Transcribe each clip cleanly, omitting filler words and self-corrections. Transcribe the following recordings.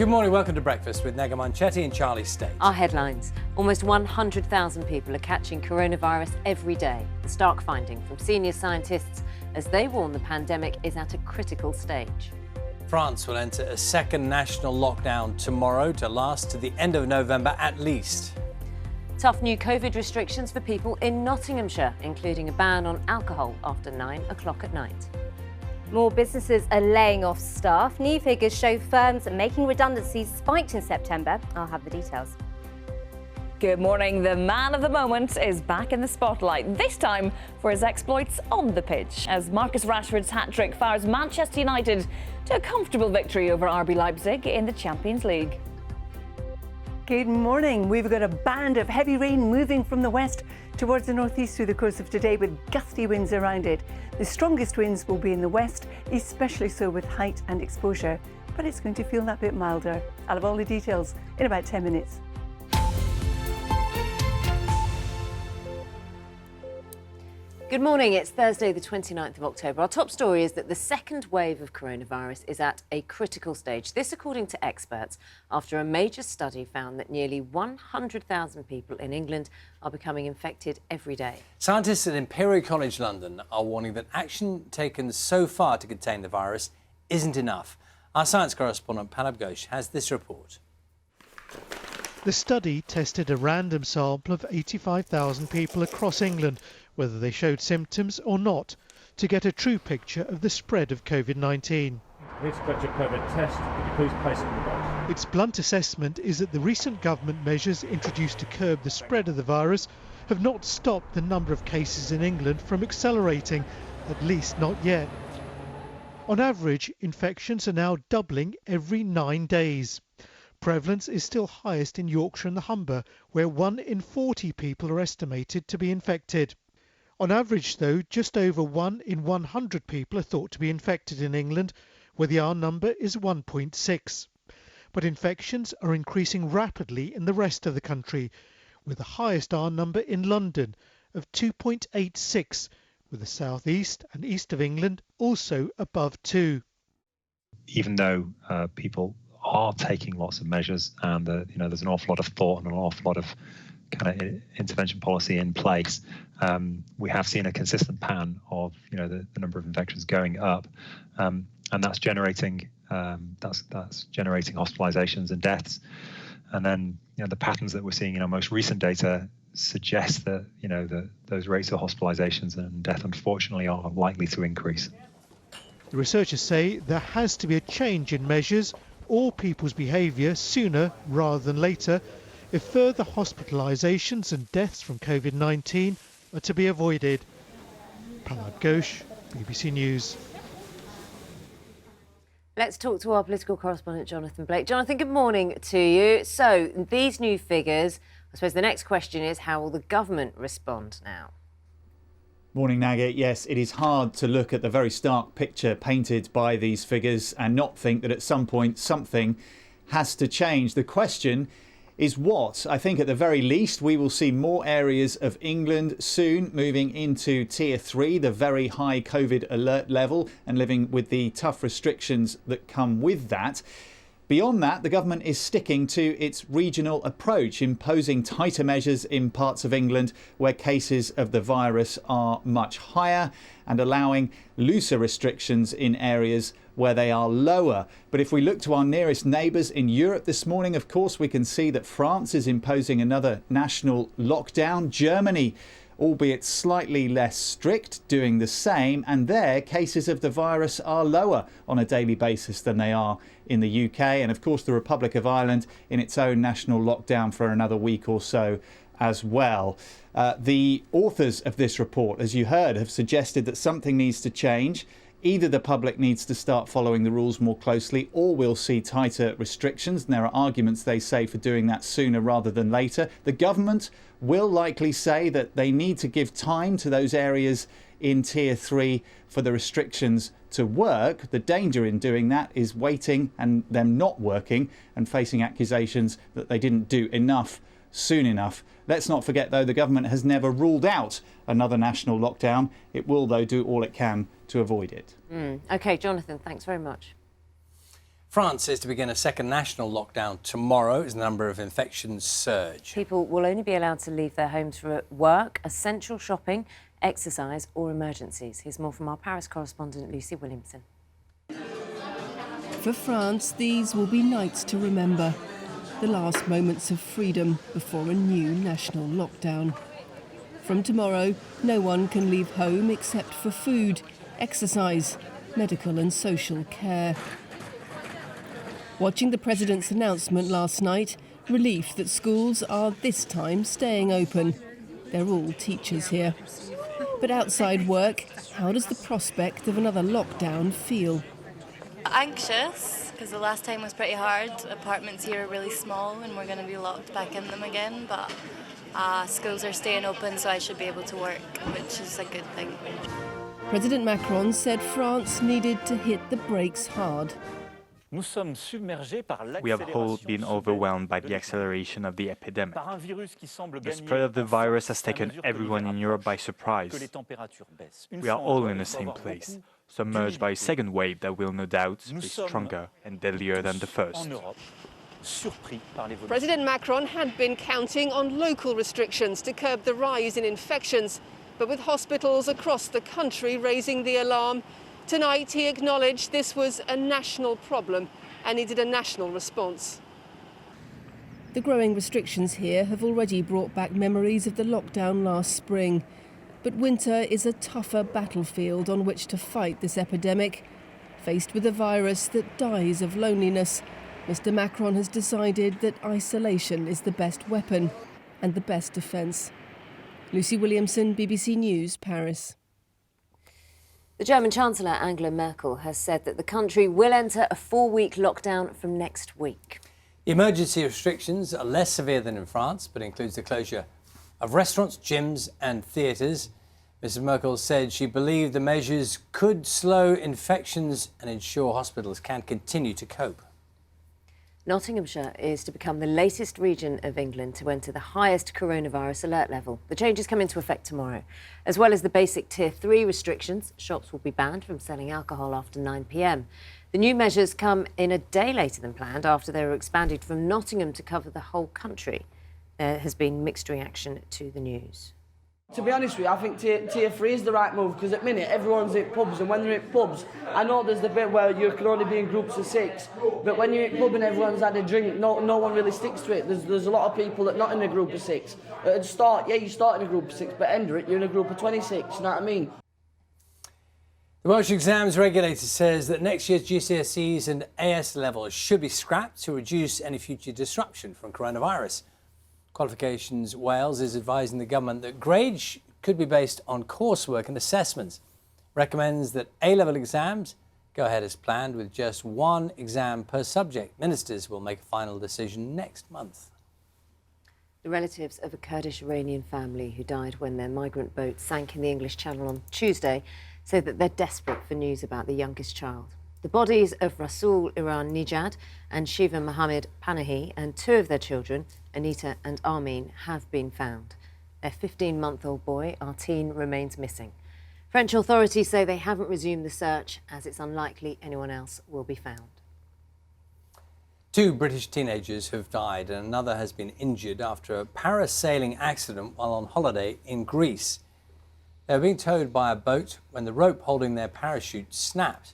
Good morning, welcome to Breakfast with Nega Manchetti and Charlie State. Our headlines. Almost 100,000 people are catching coronavirus every day. The stark finding from senior scientists as they warn the pandemic is at a critical stage. France will enter a second national lockdown tomorrow to last to the end of November at least. Tough new Covid restrictions for people in Nottinghamshire, including a ban on alcohol after 9 o'clock at night. More businesses are laying off staff. New figures show firms making redundancies spiked in September. I'll have the details. Good morning. The man of the moment is back in the spotlight, this time for his exploits on the pitch, as Marcus Rashford's hat-trick fires Manchester United to a comfortable victory over RB Leipzig in the Champions League. Good morning. We've got a band of heavy rain moving from the west towards the northeast through the course of today with gusty winds around it. The strongest winds will be in the west, especially so with height and exposure, but it's going to feel that bit milder. I'll have all the details in about 10 minutes. Good morning, it's Thursday the 29th of October. Our top story is that the second wave of coronavirus is at a critical stage. This according to experts, after a major study found that nearly 100,000 people in England are becoming infected every day. Scientists at Imperial College London are warning that action taken so far to contain the virus isn't enough. Our science correspondent Palab Ghosh has this report. The study tested a random sample of 85,000 people across England, whether they showed symptoms or not, to get a true picture of the spread of Covid-19. Please got your COVID test. Could you please place it in the box? Its blunt assessment is that the recent government measures introduced to curb the spread of the virus have not stopped the number of cases in England from accelerating, at least not yet. On average, infections are now doubling every 9 days. Prevalence is still highest in Yorkshire and the Humber, where 1 in 40 people are estimated to be infected. On average, though, just over 1 in 100 people are thought to be infected in England, where the R number is 1.6. But infections are increasing rapidly in the rest of the country, with the highest R number in London of 2.86, with the south east and east of England also above 2. Even though people are taking lots of measures and there's an awful lot of thought and an awful lot of kind of intervention policy in place, we have seen a consistent pattern of the number of infections going up, and that's generating hospitalizations and deaths. And then the patterns that we're seeing in our most recent data suggest that that those rates of hospitalizations and death unfortunately are likely to increase. The researchers say there has to be a change in measures or people's behaviour sooner rather than later if further hospitalisations and deaths from Covid-19 are to be avoided. Palab Ghosh, BBC News. Let's talk to our political correspondent Jonathan Blake. Jonathan, good morning to you. So these new figures, I suppose the next question is how will the government respond now? Morning, Naga. Yes, it is hard to look at the very stark picture painted by these figures and not think that at some point something has to change. The question is what? I think at the very least we will see more areas of England soon moving into Tier 3, the very high Covid alert level, and living with the tough restrictions that come with that. Beyond that, the government is sticking to its regional approach, imposing tighter measures in parts of England where cases of the virus are much higher and allowing looser restrictions in areas where they are lower. But if we look to our nearest neighbours in Europe this morning, of course, we can see that France is imposing another national lockdown. Germany, albeit slightly less strict, doing the same, and their cases of the virus are lower on a daily basis than they are in the UK. And of course the Republic of Ireland in its own national lockdown for another week or so as well. The authors of this report, as you heard, have suggested that something needs to change. Either the public needs to start following the rules more closely, or we'll see tighter restrictions. And there are arguments, they say, for doing that sooner rather than later. The government will likely say that they need to give time to those areas in Tier 3 for the restrictions to work. The danger in doing that is waiting and them not working and facing accusations that they didn't do enough soon enough. Let's not forget, though, the government has never ruled out another national lockdown. It will, though, do all it can to avoid it. OK, Jonathan, thanks very much. France is to begin a second national lockdown tomorrow as the number of infections surge. People will only be allowed to leave their homes for work, essential shopping, exercise or emergencies. Here's more from our Paris correspondent Lucy Williamson. For France, these will be nights to remember. The last moments of freedom before a new national lockdown. From tomorrow, no one can leave home except for food, exercise, medical and social care. Watching the President's announcement last night, relief that schools are this time staying open. They're all teachers here. But outside work, how does the prospect of another lockdown feel? Anxious, because the last time was pretty hard. Apartments here are really small and we're going to be locked back in them again, but schools are staying open, so I should be able to work, which is a good thing. President Macron said France needed to hit the brakes hard. We have all been overwhelmed by the acceleration of the epidemic. The spread of the virus has taken everyone in Europe by surprise. We are all in the same place, submerged by a second wave that will no doubt be stronger and deadlier than the first. President Macron had been counting on local restrictions to curb the rise in infections, but with hospitals across the country raising the alarm, tonight he acknowledged this was a national problem and needed a national response. The growing restrictions here have already brought back memories of the lockdown last spring. But winter is a tougher battlefield on which to fight this epidemic. Faced with a virus that dies of loneliness, Mr. Macron has decided that isolation is the best weapon and the best defence. Lucy Williamson, BBC News, Paris. The German Chancellor Angela Merkel has said that the country will enter a 4-week lockdown from next week. Emergency restrictions are less severe than in France, but includes the closure of restaurants, gyms and theatres. Mrs Merkel said she believed the measures could slow infections and ensure hospitals can continue to cope. Nottinghamshire is to become the latest region of England to enter the highest coronavirus alert level. The changes come into effect tomorrow. As well as the basic Tier 3 restrictions, shops will be banned from selling alcohol after 9 p.m. The new measures come in a day later than planned after they were expanded from Nottingham to cover the whole country. There has been mixed reaction to the news. To be honest with you, I think tier 3 is the right move, because at the minute everyone's at pubs, and when they're at pubs, I know there's the bit where you can only be in groups of 6, but when you're at pub and everyone's had a drink, no one really sticks to it. There's a lot of people that are not in a group of 6. At the start, yeah, you start in a group of 6, but end it, you're in a group of 26, you know what I mean? The Welsh Exams Regulator says that next year's GCSEs and AS levels should be scrapped to reduce any future disruption from coronavirus. Qualifications Wales is advising the government that grades could be based on coursework and assessments. Recommends that A-level exams go ahead as planned with just 1 exam per subject. Ministers will make a final decision next month. The relatives of a Kurdish Iranian family who died when their migrant boat sank in the English Channel on Tuesday say that they're desperate for news about the youngest child. The bodies of Rasul Iran Nijad and Shiva Mohammed Panahi and 2 of their children, Anita and Armin, have been found. Their 15-month-old boy, Artin, remains missing. French authorities say they haven't resumed the search as it's unlikely anyone else will be found. 2 British teenagers have died and another has been injured after a parasailing accident while on holiday in Greece. They were being towed by a boat when the rope holding their parachute snapped.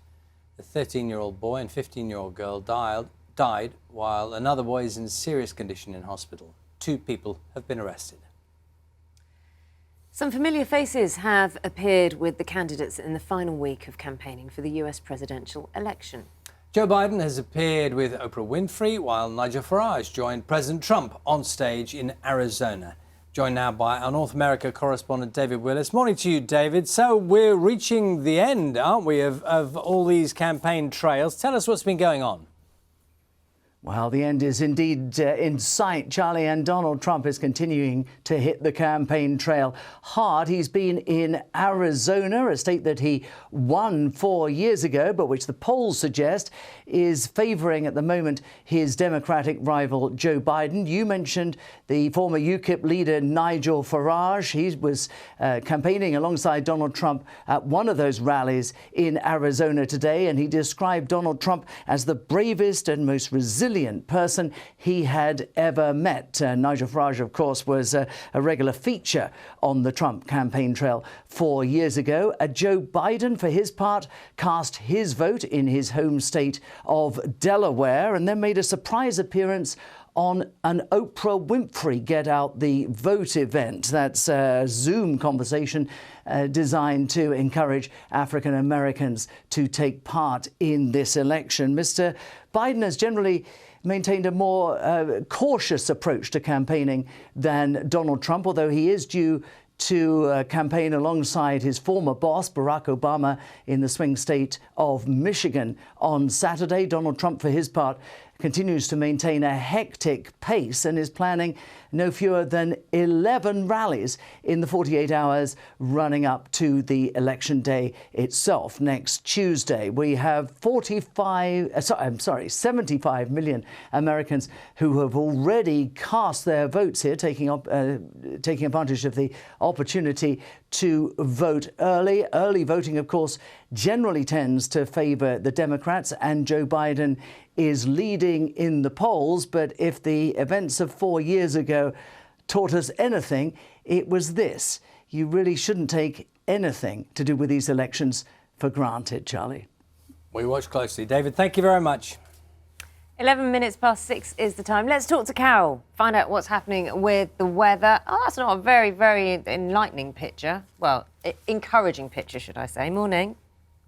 The 13-year-old boy and 15-year-old girl died, while another boy is in serious condition in hospital. 2 people have been arrested. Some familiar faces have appeared with the candidates in the final week of campaigning for the US presidential election. Joe Biden has appeared with Oprah Winfrey, while Nigel Farage joined President Trump on stage in Arizona. Joined now by our North America correspondent, David Willis. Morning to you, David. So we're reaching the end, aren't we, of all these campaign trails. Tell us what's been going on. Well, the end is indeed in sight, Charlie, and Donald Trump is continuing to hit the campaign trail hard. He's been in Arizona, a state that he won 4 years ago, but which the polls suggest is favouring at the moment his Democratic rival Joe Biden. You mentioned the former UKIP leader Nigel Farage. He was campaigning alongside Donald Trump at one of those rallies in Arizona today, and he described Donald Trump as the bravest and most resilient person he had ever met. Nigel Farage, of course, was a regular feature on the Trump campaign trail 4 years ago. Joe Biden, for his part, cast his vote in his home state of Delaware and then made a surprise appearance on an Oprah Winfrey Get Out the Vote event. That's a Zoom conversation designed to encourage African Americans to take part in this election. Mr. Biden has generally maintained a more cautious approach to campaigning than Donald Trump, although he is due to campaign alongside his former boss, Barack Obama, in the swing state of Michigan on Saturday. Donald Trump, for his part, continues to maintain a hectic pace and is planning no fewer than 11 rallies in the 48 hours running up to the election day itself next Tuesday. We have 75 million Americans who have already cast their votes here, taking advantage of the opportunity to vote early. Early voting, of course, generally tends to favour the Democrats, and Joe Biden is leading in the polls. But if the events of 4 years ago taught us anything, it was this: you really shouldn't take anything to do with these elections for granted, Charlie. We watch closely. David, thank you very much. 11 minutes past 6 is the time. Let's talk to Carol, find out what's happening with the weather. Oh, that's not a very, very enlightening picture. Well, encouraging picture, should I say. Morning.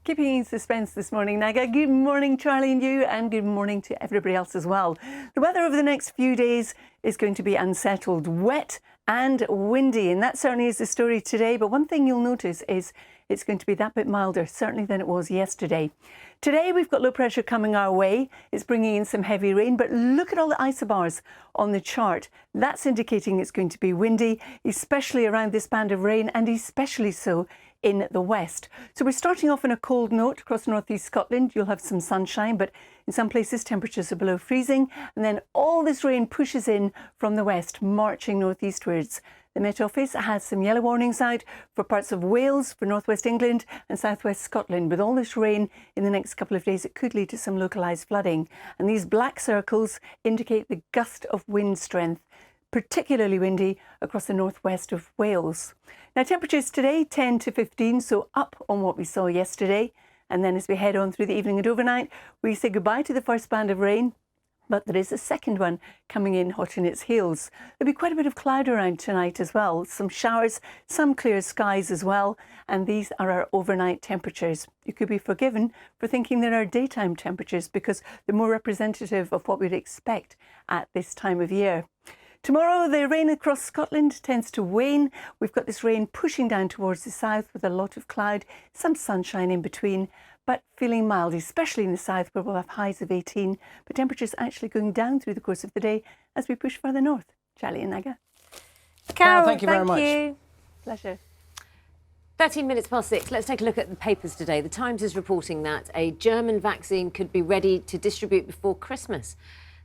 Keeping you in suspense this morning, Naga. Good morning, Charlie and you, and good morning to everybody else as well. The weather over the next few days is going to be unsettled, wet and windy, and that certainly is the story today. But one thing you'll notice is it's going to be that bit milder, certainly, than it was yesterday. Today, we've got low pressure coming our way. It's bringing in some heavy rain, but look at all the isobars on the chart. That's indicating it's going to be windy, especially around this band of rain, and especially so in the west. So we're starting off on a cold note across northeast Scotland. You'll have some sunshine, but in some places temperatures are below freezing. And then all this rain pushes in from the west, marching northeastwards. The Met Office has some yellow warnings out for parts of Wales, for northwest England and southwest Scotland. With all this rain in the next couple of days, it could lead to some localised flooding. And these black circles indicate the gust of wind strength, particularly windy across the northwest of Wales. Now, temperatures today 10 to 15, so up on what we saw yesterday. And then as we head on through the evening and overnight, we say goodbye to the first band of rain. But there is a second one coming in hot in its heels. There'll be quite a bit of cloud around tonight as well. Some showers, some clear skies as well. And these are our overnight temperatures. You could be forgiven for thinking there are daytime temperatures because they're more representative of what we'd expect at this time of year. Tomorrow, the rain across Scotland tends to wane. We've got this rain pushing down towards the south with a lot of cloud, some sunshine in between, but feeling mild, especially in the south where we'll have highs of 18, but temperatures actually going down through the course of the day as we push further north. Charlie and Naga. Carol, thank you very much. Pleasure. 13 minutes past 6. Let's take a look at the papers today. The Times is reporting that a German vaccine could be ready to distribute before Christmas.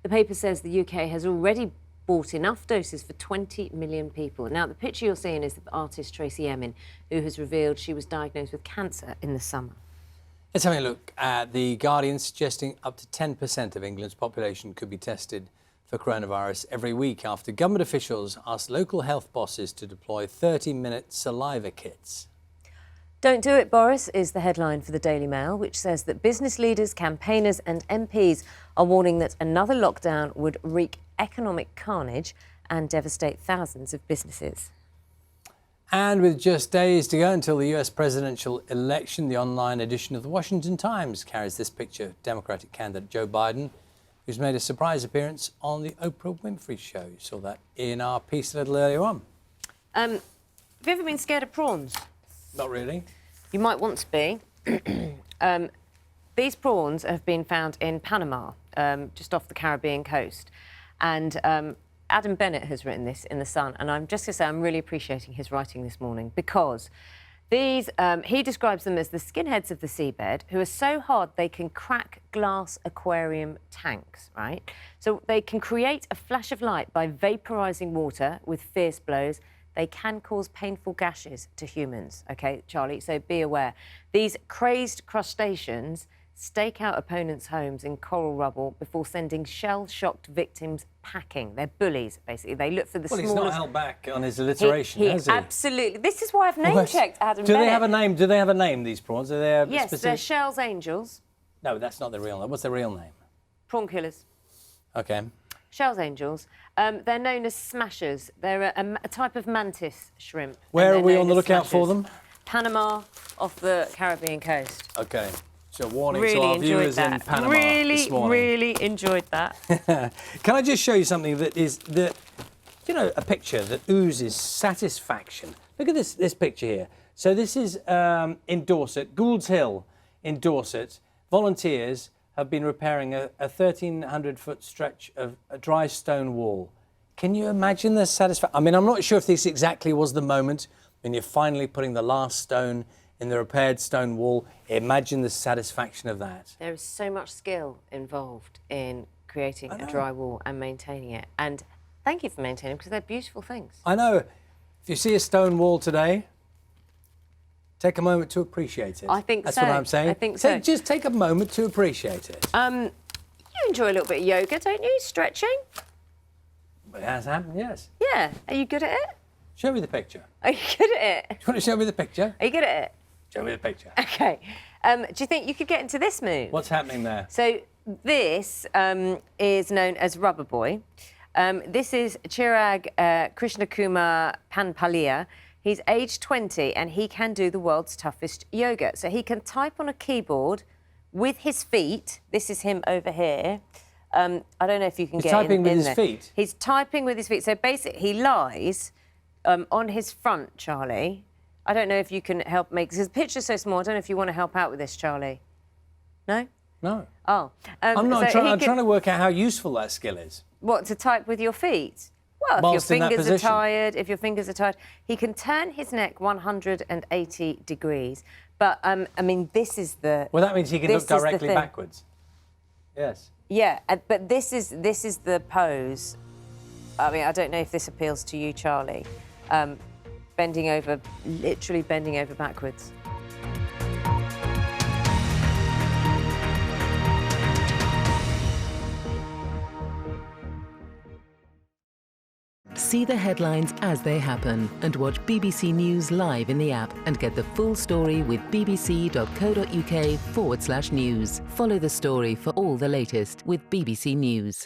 The paper says the UK has already bought enough doses for 20 million people. Now, the picture you're seeing is of artist Tracy Emin, who has revealed she was diagnosed with cancer in the summer. Let's have a look at The Guardian, suggesting up to 10% of England's population could be tested for coronavirus every week after government officials asked local health bosses to deploy 30-minute saliva kits. Don't do it, Boris, is the headline for the Daily Mail, which says that business leaders, campaigners and MPs are warning that another lockdown would wreak economic carnage and devastate thousands of businesses. And with just days to go until the US presidential election, the online edition of the Washington Times carries this picture of Democratic candidate Joe Biden, who's made a surprise appearance on the Oprah Winfrey Show. You saw that in our piece a little earlier on. Have you ever been scared of prawns? Not really. You might want to be. These prawns have been found in Panama. just off the Caribbean coast. And Adam Bennett has written this in The Sun, and I'm just going to say I'm really appreciating his writing this morning, because these, he describes them as the skinheads of the seabed who are so hard they can crack glass aquarium tanks, right? So they can create a flash of light by vaporising water with fierce blows. They can cause painful gashes to humans, OK, Charlie? So be aware. These crazed crustaceans stake out opponents' homes in coral rubble before sending shell-shocked victims packing. They're bullies, basically. They look for the smallest... Well, he's not held back on his alliteration, has he? Absolutely. This is why I've name-checked Adam Bennett. Do they have a name? Do they have a name, these prawns? Are they yes, specific... they're Shell's Angels. No, that's not their real name. What's their real name? Prawn killers. OK. Shell's Angels. They're known as smashers. They're a type of mantis shrimp. Where are we on the lookout for them? Panama, off the Caribbean coast. OK. So warning to our viewers in Panama this morning. Really enjoyed that. Can I just show you something that is, you know, a picture that oozes satisfaction? Look at this picture here. So this is in Dorset, Gould's Hill in Dorset. Volunteers have been repairing a 1,300-foot stretch of a dry stone wall. Can you imagine the satisfaction? I mean, I'm not sure if this exactly was the moment when you're finally putting the last stone in the repaired stone wall. Imagine the satisfaction of that. There is so much skill involved in creating a dry wall and maintaining it. And thank you for maintaining them, because they're beautiful things. I know. If you see a stone wall today, take a moment to appreciate it. I think That's so. what I'm saying. I think so. Just take a moment to appreciate it. You enjoy a little bit of yoga, don't you? Stretching? It has happened, yes. Yeah. Are you good at it? Show me the picture. Are you good at it? Do you want to show me the picture? Are you good at it? Show me the picture. OK. Do you think you could get into this mood? What's happening there? So this is known as Rubber Boy. This is Chirag Krishnakumar Panpalia. He's aged 20 and he can do the world's toughest yoga. So he can type on a keyboard with his feet. This is him over here. I don't know if you can get in there. He's typing with his feet? He's typing with his feet. So basically he lies on his front, Charlie. I don't know if you can help make... Because the picture's so small, I don't know if you want to help out with this, Charlie. No? No. Oh. I'm not I'm trying to work out how useful that skill is. What, to type with your feet? Well, Whilst if your fingers are tired, he can turn his neck 180 degrees. But, I mean, this is the... Well, that means he can look directly backwards. Yes. Yeah, but this is the pose. I mean, I don't know if this appeals to you, Charlie. Bending over, literally bending over backwards. See the headlines as they happen and watch BBC News live in the app and get the full story with bbc.co.uk/news. Follow the story for all the latest with BBC News.